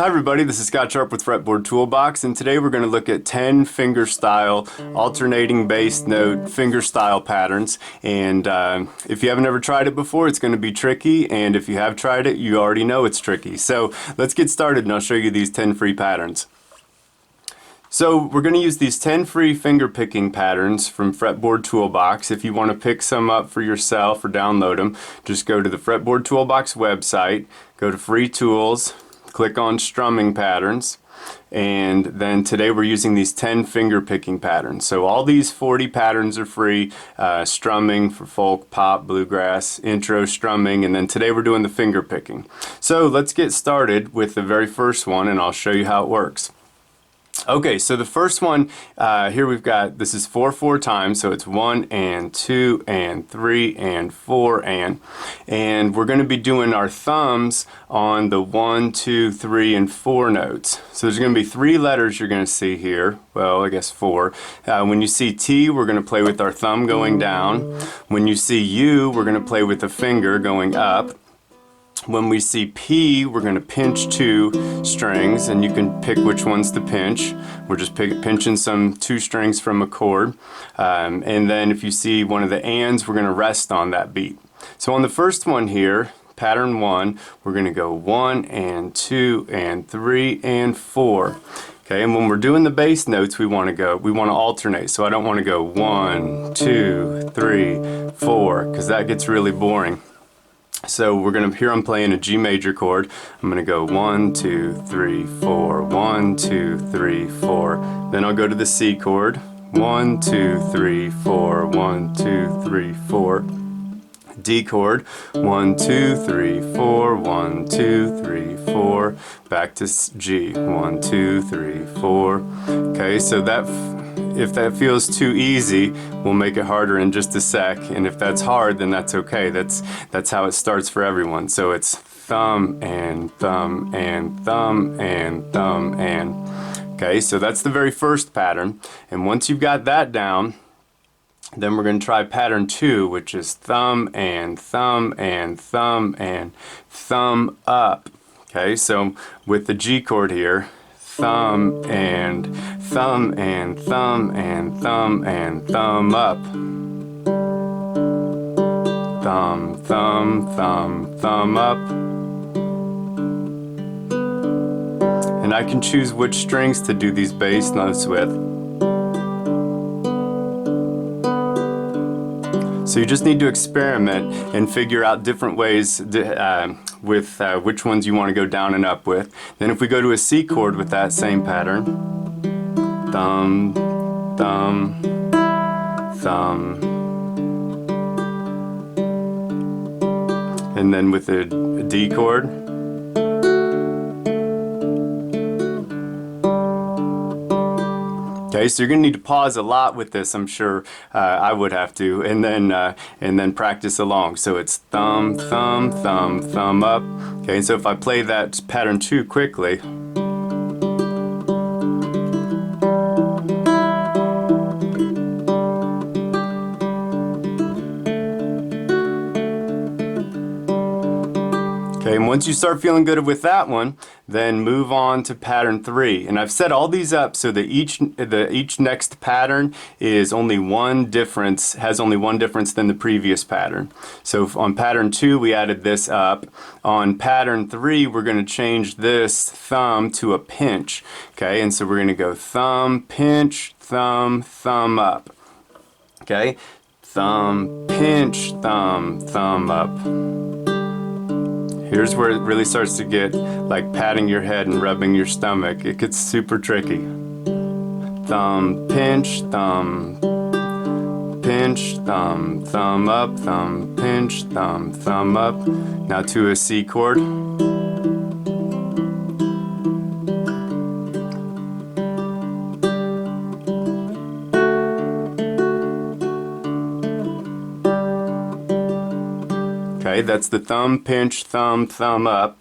Hi everybody, this is Scott Sharp with Fretboard Toolbox, and today we're going to look at 10 fingerstyle alternating bass note fingerstyle patterns. And if you haven't ever tried it before, it's going to be tricky, and if you have tried it, you already know it's tricky. So let's get started and I'll show you these 10 free patterns. So we're going to use these 10 free finger picking patterns from Fretboard Toolbox. If you want to pick some up for yourself or download them, just go to the Fretboard Toolbox website, go to Free Tools, click on Strumming Patterns, and then today we're using these 10 finger picking patterns. So all these 40 patterns are free, strumming for folk, pop, bluegrass, intro strumming, and then today we're doing the finger picking. So let's get started with the very first one and I'll show you how it works. Okay, so the first one, here we've got, this is 4/4 times, so it's 1 and 2 and 3 and 4 and we're going to be doing our thumbs on the 1, 2, 3, and 4 notes. So there's going to be 3 letters you're going to see here, well I guess 4. When you see T, we're going to play with our thumb going down. When you see U, we're going to play with the finger going up. When we see P, we're going to pinch 2 strings, and you can pick which ones to pinch. We're just pinching some 2 strings from a chord. And then if you see one of the ands, we're going to rest on that beat. So on the first one here, pattern 1, we're going to go 1 and 2 and 3 and 4. Okay, and when we're doing the bass notes, we want to alternate. So I don't want to go 1, 2, 3, 4, because that gets really boring. So we're going to, here I'm playing a G major chord. I'm going to go 1, 2, 3, 4, 1, 2, 3, 4. Then I'll go to the C chord. 1, 2, 3, 4, 1, 2, 3, 4. D chord. 1, 2, 3, 4, 1, 2, 3, 4. Back to G. 1, 2, 3, 4. Okay, so that, if that feels too easy, we'll make it harder in just a sec, and if that's hard, then that's okay. That's how it starts for everyone. So it's thumb and thumb and thumb and thumb and. Okay, so that's the very first pattern, and once you've got that down, then we're going to try pattern 2, which is thumb and thumb and thumb and thumb up. Okay, so with the G chord here, thumb and thumb and thumb and thumb and thumb up. Thumb, thumb, thumb, thumb up. And I can choose which strings to do these bass notes with. So you just need to experiment and figure out different ways with which ones you want to go down and up with. Then if we go to a C chord with that same pattern, thumb, thumb, thumb. And then with a D chord, okay, so you're going to need to pause a lot with this, I'm sure. I would have to, and then practice along. So it's thumb, thumb, thumb, thumb up. Okay, so if I play that pattern 2 quickly. Okay, and once you start feeling good with that one, then move on to pattern 3. And I've set all these up so that each next pattern is only one difference, has only one difference than the previous pattern. So on pattern 2 we added this up. On pattern 3 we're going to change this thumb to a pinch. Okay, and so we're going to go thumb, pinch, thumb, thumb up. Okay, thumb, pinch, thumb, thumb up. Here's where it really starts to get like patting your head and rubbing your stomach. It gets super tricky. Thumb, pinch, thumb, pinch, thumb, thumb up, thumb, pinch, thumb, thumb up. Now to a C chord. Okay, that's the thumb, pinch, thumb, thumb up.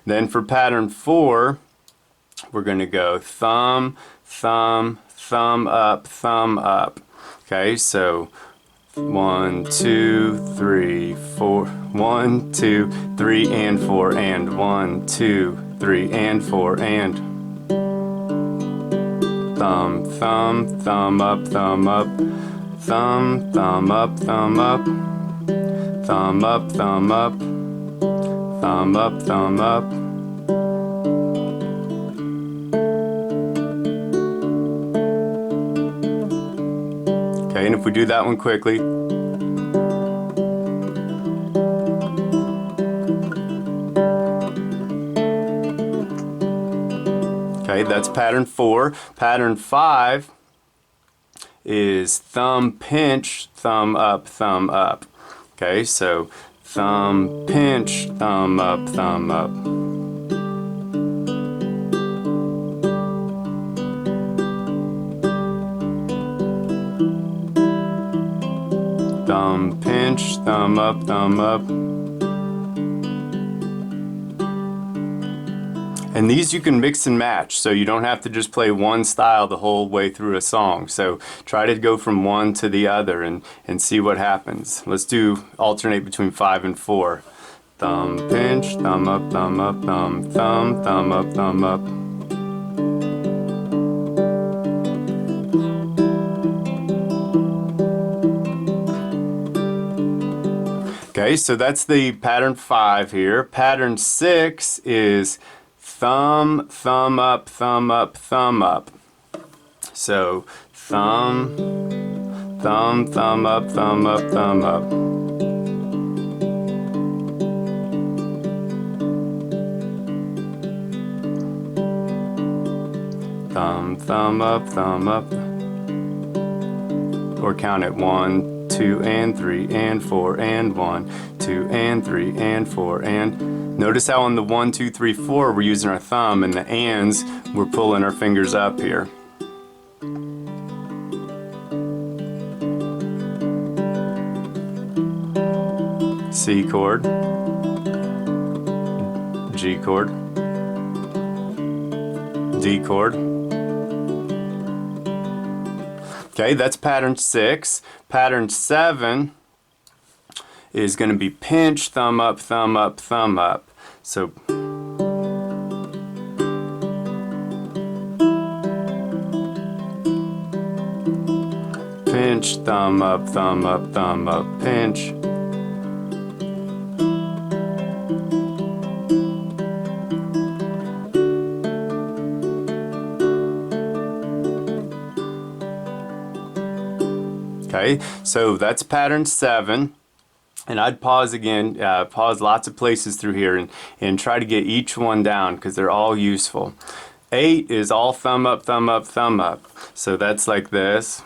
Then for pattern 4, we're going to go thumb, thumb, thumb up, thumb up. Okay, so 1, 2, 3, 4, 1, 2, 3, and 4, and 1, 2, 3 and 4 and thumb, thumb, thumb up, thumb up, thumb, thumb up, thumb up, thumb up, thumb up, thumb up, thumb up. Okay, and if we do that one quickly. Okay, that's pattern 4. Pattern 5 is thumb pinch, thumb up, thumb up. Okay, so thumb pinch, thumb up, thumb up. Thumb pinch, thumb up, thumb up. And these you can mix and match, so you don't have to just play one style the whole way through a song. So try to go from one to the other and see what happens. Let's do alternate between 5 and 4. Thumb pinch, thumb up, thumb up, thumb, thumb, thumb up, thumb up. Okay, so that's the pattern 5 here. Pattern 6 is thumb, thumb up, thumb up, thumb up. So thumb, thumb, thumb up, thumb up, thumb up. Thumb, thumb up, thumb up. Or count it 1, 2, and 3, and 4, and 1, 2, and 3, and 4, and notice how on the 1, 2, 3, 4 we're using our thumb, and the ands we're pulling our fingers up here. C chord, G chord, D chord. Okay, that's pattern 6. Pattern 7 is going to be pinch, thumb up, thumb up, thumb up. So pinch, thumb up, thumb up, thumb up, pinch. Okay, so that's pattern 7. And I'd pause again, pause lots of places through here and try to get each one down because they're all useful. 8 is all thumb up, thumb up, thumb up. So that's like this.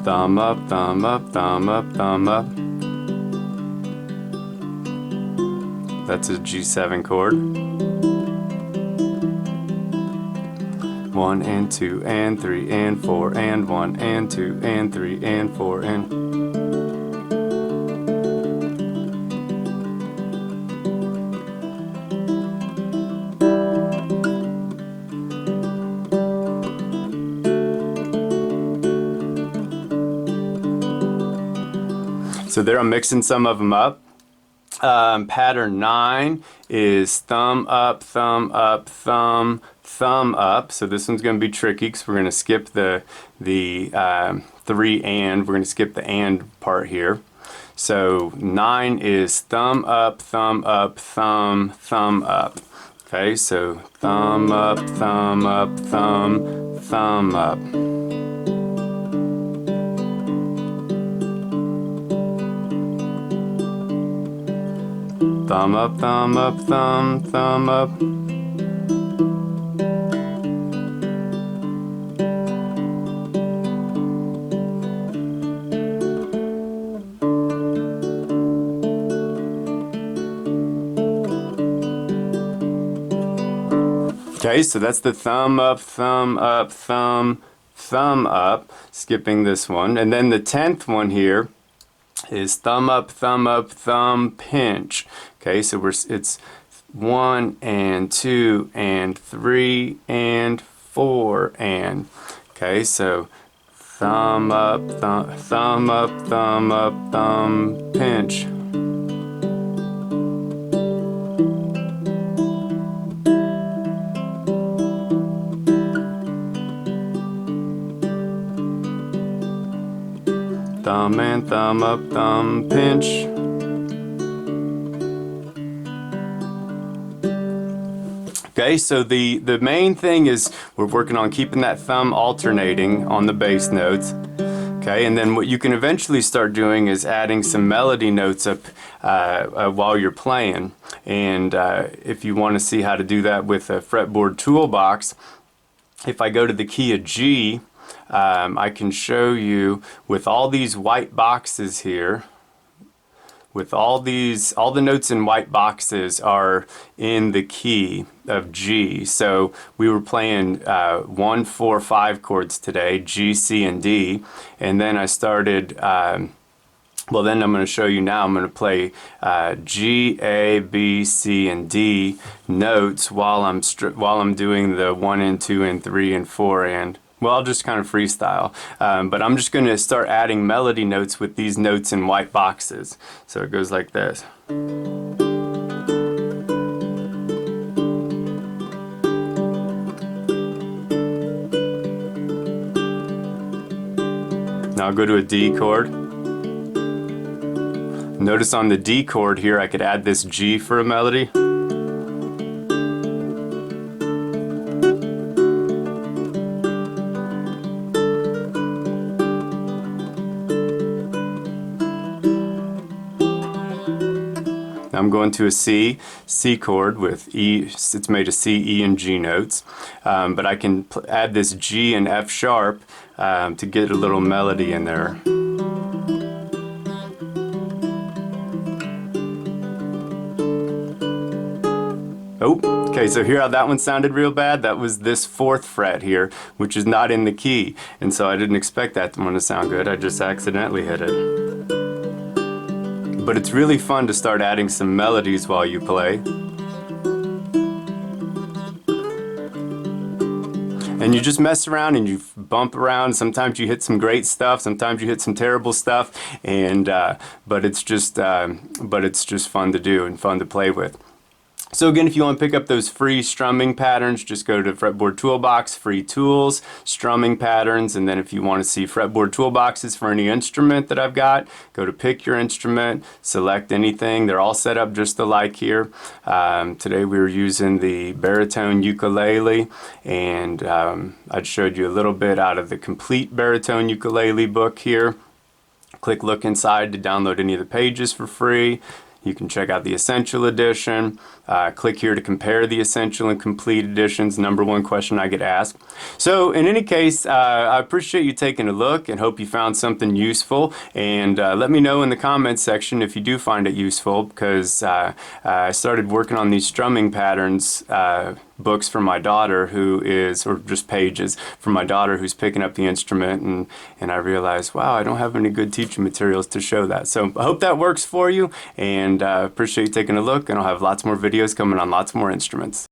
Thumb up, thumb up, thumb up, thumb up. That's a G7 chord. 1 and 2 and 3 and 4 and 1 and 2 and 3 and 4 and so there I'm mixing some of them up. Pattern 9 is thumb up, thumb up, thumb, thumb up. So this one's going to be tricky because we're going to skip the 3 and. We're going to skip the and part here. So 9 is thumb up, thumb up, thumb, thumb up. Okay, so thumb up, thumb up, thumb, thumb up. Thumb up, thumb up, thumb, thumb up. Okay, so that's the thumb up, thumb up, thumb, thumb up. Skipping this one. And then the 10th one here is thumb up, thumb, pinch. Okay, so it's 1 and 2 and 3 and 4 and. Okay, so thumb up, thumb up, thumb up, thumb, pinch. thumb and thumb up, thumb, pinch. Okay, so the main thing is we're working on keeping that thumb alternating on the bass notes. Okay, and then what you can eventually start doing is adding some melody notes up while you're playing. And if you want to see how to do that with a Fretboard Toolbox, if I go to the key of G, I can show you with all these white boxes here. With all the notes in white boxes are in the key of G. So we were playing 1, 4, 5 chords today, G, C, and D. And then I started, well then I'm going to show you now, I'm going to play G, A, B, C, and D notes while I'm doing the 1 and 2 and 3 and 4 and... Well, I'll just kind of freestyle, but I'm just going to start adding melody notes with these notes in white boxes. So it goes like this. Now I'll go to a D chord. Notice on the D chord here I could add this G for a melody. I'm going to a C chord with E, it's made of C, E, and G notes, but I can add this G and F sharp to get a little melody in there. Oh, okay, so hear how that one sounded real bad? That was this 4th fret here, which is not in the key, and so I didn't expect that one to sound good. I just accidentally hit it. But it's really fun to start adding some melodies while you play. And you just mess around and you bump around. Sometimes you hit some great stuff, sometimes you hit some terrible stuff, and but it's just fun to do and fun to play with. So again, if you want to pick up those free strumming patterns, just go to Fretboard Toolbox, free tools, strumming patterns, and then if you want to see Fretboard Toolboxes for any instrument that I've got, go to pick your instrument, select anything. They're all set up just alike here. Today we were using the Baritone Ukulele, and I showed you a little bit out of the complete Baritone Ukulele book here. Click Look Inside to download any of the pages for free. You can check out the Essential Edition. Click here to compare the Essential and Complete Editions, #1 question I get asked. So in any case, I appreciate you taking a look and hope you found something useful. And let me know in the comments section if you do find it useful, because I started working on these strumming patterns books for my daughter who is, or just pages for my daughter who's picking up the instrument, and I realized, wow, I don't have any good teaching materials to show that. So I hope that works for you, and appreciate you taking a look, and I'll have lots more videos coming on lots more instruments.